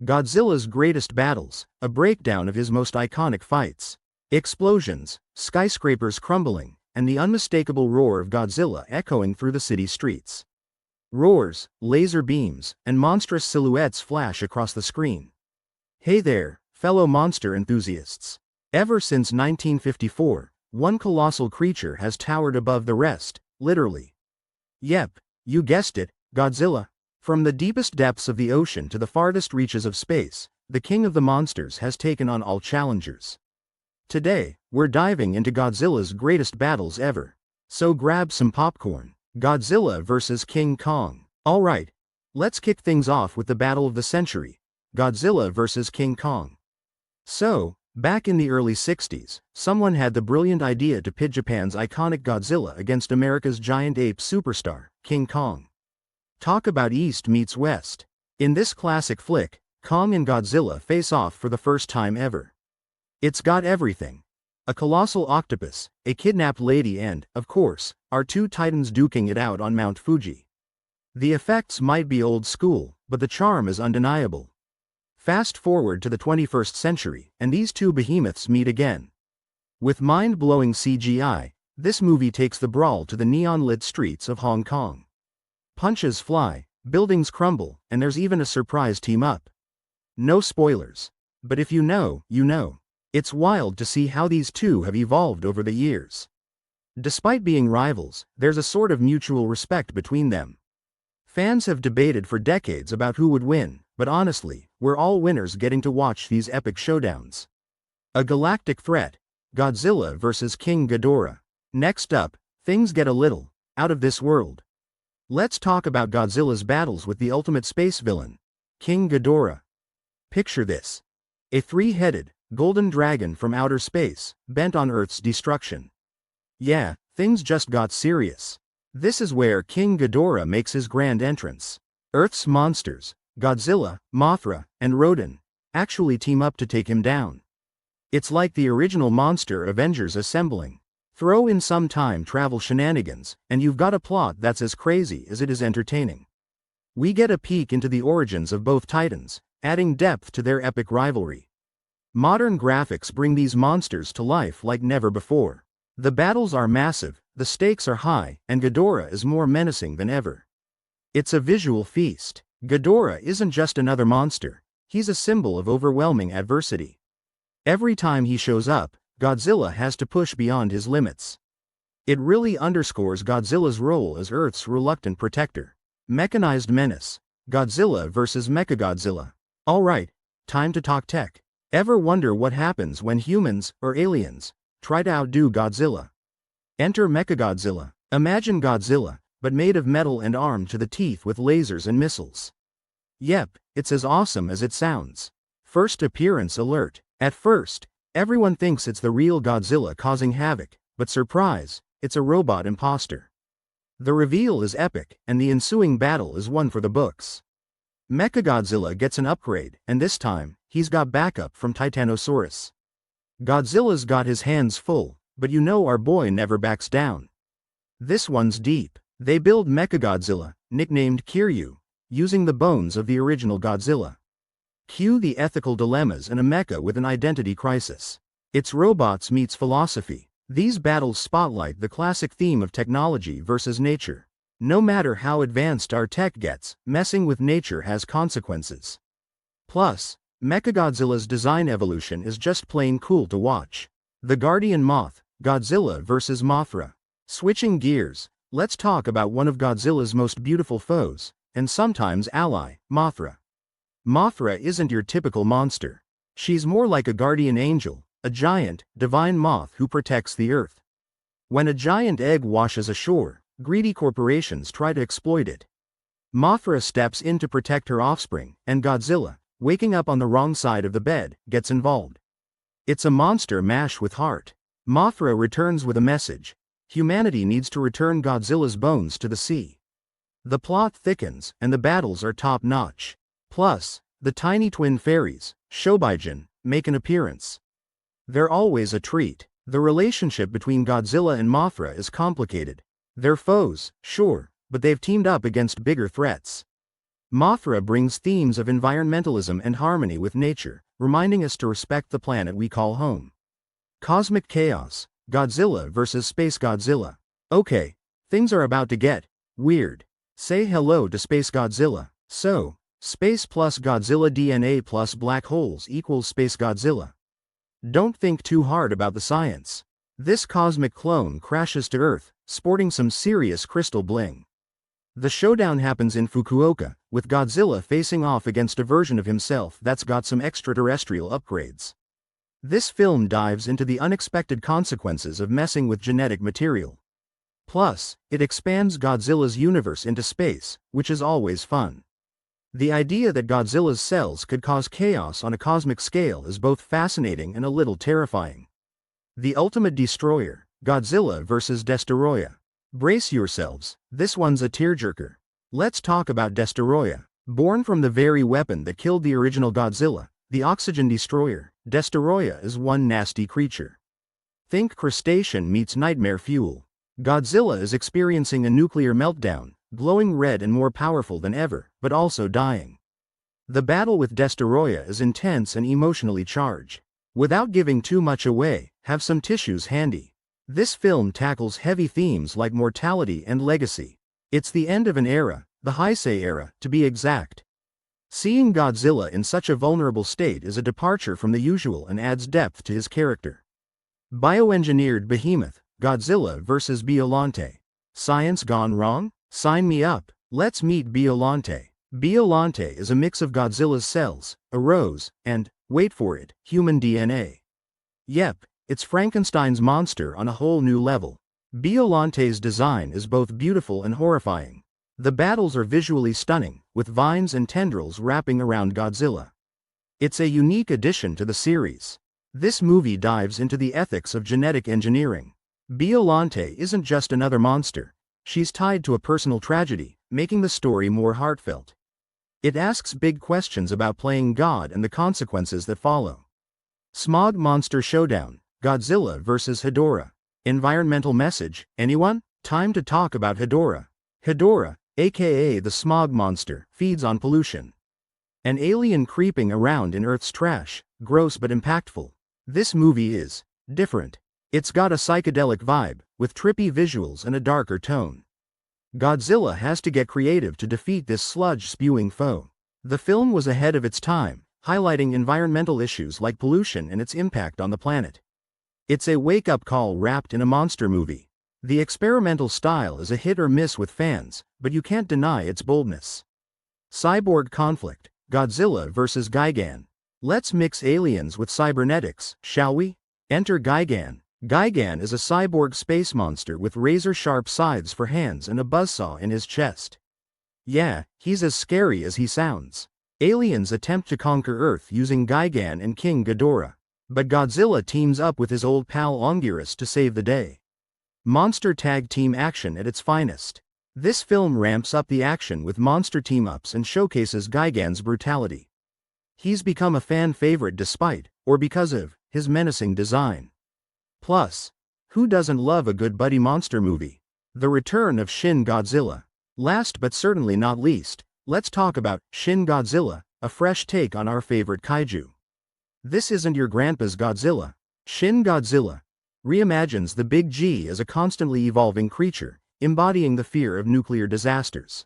Godzilla's greatest battles, a breakdown of his most iconic fights. Explosions, skyscrapers crumbling, and the unmistakable roar of Godzilla echoing through the city streets. Roars, laser beams, and monstrous silhouettes flash across the screen. Hey there, fellow monster enthusiasts. Ever since 1954, one colossal creature has towered above the rest, literally. Yep, you guessed it, Godzilla. From the deepest depths of the ocean to the farthest reaches of space, the king of the monsters has taken on all challengers. Today, we're diving into Godzilla's greatest battles ever. So grab some popcorn. Godzilla vs. King Kong. Alright, let's kick things off with the battle of the century, Godzilla vs. King Kong. So, back in the early 60s, someone had the brilliant idea to pit Japan's iconic Godzilla against America's giant ape superstar, King Kong. Talk about East meets West. In this classic flick, Kong and Godzilla face off for the first time ever. It's got everything. A colossal octopus, a kidnapped lady and, of course, our two titans duking it out on Mount Fuji. The effects might be old school, but the charm is undeniable. Fast forward to the 21st century, and these two behemoths meet again. With mind-blowing CGI, this movie takes the brawl to the neon-lit streets of Hong Kong. Punches fly, buildings crumble, and there's even a surprise team-up. No spoilers. But if you know, you know. It's wild to see how these two have evolved over the years. Despite being rivals, there's a sort of mutual respect between them. Fans have debated for decades about who would win, but honestly, we're all winners getting to watch these epic showdowns. A galactic threat, Godzilla vs. King Ghidorah. Next up, things get a little out of this world. Let's talk about Godzilla's battles with the ultimate space villain, King Ghidorah. Picture this. A three-headed, golden dragon from outer space, bent on Earth's destruction. Yeah, things just got serious. This is where King Ghidorah makes his grand entrance. Earth's monsters, Godzilla, Mothra, and Rodan, actually team up to take him down. It's like the original Monster Avengers assembling. Throw in some time travel shenanigans, and you've got a plot that's as crazy as it is entertaining. We get a peek into the origins of both titans, adding depth to their epic rivalry. Modern graphics bring these monsters to life like never before. The battles are massive, the stakes are high, and Ghidorah is more menacing than ever. It's a visual feast. Ghidorah isn't just another monster, he's a symbol of overwhelming adversity. Every time he shows up, Godzilla has to push beyond his limits. It really underscores Godzilla's role as Earth's reluctant protector. Mechanized menace, Godzilla vs. Mechagodzilla. Alright, time to talk tech. Ever wonder what happens when humans, or aliens, try to outdo Godzilla? Enter Mechagodzilla. Imagine Godzilla, but made of metal and armed to the teeth with lasers and missiles. Yep, it's as awesome as it sounds. First appearance alert. At first, everyone thinks it's the real Godzilla causing havoc, but surprise, it's a robot imposter. The reveal is epic, and the ensuing battle is one for the books. Mechagodzilla gets an upgrade, and this time, he's got backup from Titanosaurus. Godzilla's got his hands full, but you know our boy never backs down. This one's deep. They build Mechagodzilla, nicknamed Kiryu, using the bones of the original Godzilla. Cue the ethical dilemmas in a mecha with an identity crisis. It's robots meets philosophy. These battles spotlight the classic theme of technology versus nature. No matter how advanced our tech gets, messing with nature has consequences. Plus, Mechagodzilla's design evolution is just plain cool to watch. The Guardian Moth, Godzilla vs. Mothra. Switching gears, let's talk about one of Godzilla's most beautiful foes, and sometimes ally, Mothra. Mothra isn't your typical monster. She's more like a guardian angel, a giant, divine moth who protects the Earth. When a giant egg washes ashore, greedy corporations try to exploit it. Mothra steps in to protect her offspring, and Godzilla, waking up on the wrong side of the bed, gets involved. It's a monster mash with heart. Mothra returns with a message. Humanity needs to return Godzilla's bones to the sea. The plot thickens, and the battles are top-notch. Plus, the tiny twin fairies, Showdowns, make an appearance. They're always a treat. The relationship between Godzilla and Mothra is complicated. They're foes, sure, but they've teamed up against bigger threats. Mothra brings themes of environmentalism and harmony with nature, reminding us to respect the planet we call home. Cosmic Chaos, Godzilla vs. Space Godzilla. Okay, things are about to get weird. Say hello to Space Godzilla. So, space plus Godzilla DNA plus black holes equals Space Godzilla. Don't think too hard about the science. This cosmic clone crashes to Earth, sporting some serious crystal bling. The showdown happens in Fukuoka, with Godzilla facing off against a version of himself that's got some extraterrestrial upgrades. This film dives into the unexpected consequences of messing with genetic material. Plus, it expands Godzilla's universe into space, which is always fun. The idea that Godzilla's cells could cause chaos on a cosmic scale is both fascinating and a little terrifying. The ultimate destroyer, Godzilla vs. Destoroyah. Brace yourselves, this one's a tearjerker. Let's talk about Destoroyah. Born from the very weapon that killed the original Godzilla, the oxygen destroyer, Destoroyah is one nasty creature. Think crustacean meets nightmare fuel. Godzilla is experiencing a nuclear meltdown, glowing red and more powerful than ever, but also dying. The battle with Destoroyah is intense and emotionally charged. Without giving too much away, have some tissues handy. This film tackles heavy themes like mortality and legacy. It's the end of an era, the Heisei era, to be exact. Seeing Godzilla in such a vulnerable state is a departure from the usual and adds depth to his character. Bioengineered behemoth, Godzilla vs. Biollante. Science gone wrong? Sign me up. Let's meet Biollante. Biollante is a mix of Godzilla's cells, a rose, and, wait for it, human DNA. Yep, it's Frankenstein's monster on a whole new level. Biollante's design is both beautiful and horrifying. The battles are visually stunning, with vines and tendrils wrapping around Godzilla. It's a unique addition to the series. This movie dives into the ethics of genetic engineering. Biollante isn't just another monster. She's tied to a personal tragedy, making the story more heartfelt. It asks big questions about playing God and the consequences that follow. Smog Monster Showdown, Godzilla vs. Ghidorah. Environmental message, anyone? Time to talk about Ghidorah. Ghidorah, aka the smog monster, feeds on pollution. An alien creeping around in Earth's trash, gross but impactful. This movie is different. It's got a psychedelic vibe, with trippy visuals and a darker tone. Godzilla has to get creative to defeat this sludge-spewing foe. The film was ahead of its time, highlighting environmental issues like pollution and its impact on the planet. It's a wake-up call wrapped in a monster movie. The experimental style is a hit or miss with fans, but you can't deny its boldness. Cyborg conflict, Godzilla vs. Gigan. Let's mix aliens with cybernetics, shall we? Enter Gigan. Gigan is a cyborg space monster with razor-sharp scythes for hands and a buzzsaw in his chest. Yeah, he's as scary as he sounds. Aliens attempt to conquer Earth using Gigan and King Ghidorah. But Godzilla teams up with his old pal Ongiris to save the day. Monster tag team action at its finest. This film ramps up the action with monster team-ups and showcases Gigan's brutality. He's become a fan favorite despite, or because of, his menacing design. Plus, who doesn't love a good buddy monster movie? The return of Shin Godzilla. Last but certainly not least, let's talk about Shin Godzilla, a fresh take on our favorite kaiju. This isn't your grandpa's Godzilla. Shin Godzilla reimagines the Big G as a constantly evolving creature, embodying the fear of nuclear disasters.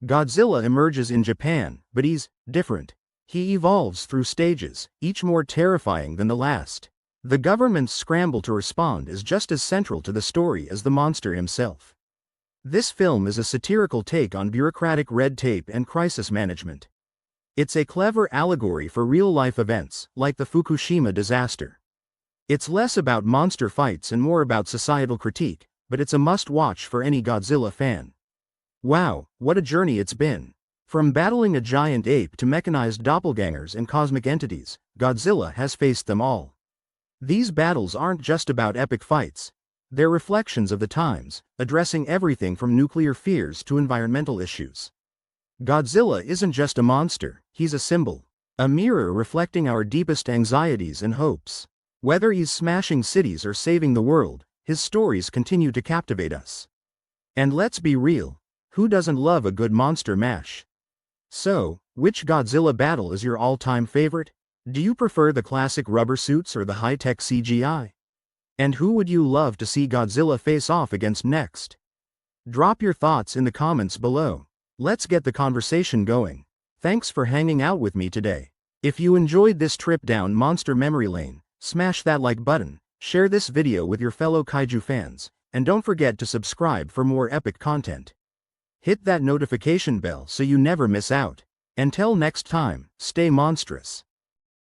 Godzilla emerges in Japan, but he's different. He evolves through stages, each more terrifying than the last. The government's scramble to respond is just as central to the story as the monster himself. This film is a satirical take on bureaucratic red tape and crisis management. It's a clever allegory for real-life events, like the Fukushima disaster. It's less about monster fights and more about societal critique, but it's a must-watch for any Godzilla fan. Wow, what a journey it's been. From battling a giant ape to mechanized doppelgangers and cosmic entities, Godzilla has faced them all. These battles aren't just about epic fights. They're reflections of the times, addressing everything from nuclear fears to environmental issues. Godzilla isn't just a monster, he's a symbol. A mirror reflecting our deepest anxieties and hopes. Whether he's smashing cities or saving the world, his stories continue to captivate us. And let's be real, who doesn't love a good monster mash? So, which Godzilla battle is your all-time favorite? Do you prefer the classic rubber suits or the high-tech CGI? And who would you love to see Godzilla face off against next? Drop your thoughts in the comments below. Let's get the conversation going. Thanks for hanging out with me today. If you enjoyed this trip down monster memory lane, smash that like button, share this video with your fellow kaiju fans, and don't forget to subscribe for more epic content. Hit that notification bell so you never miss out. Until next time, stay monstrous.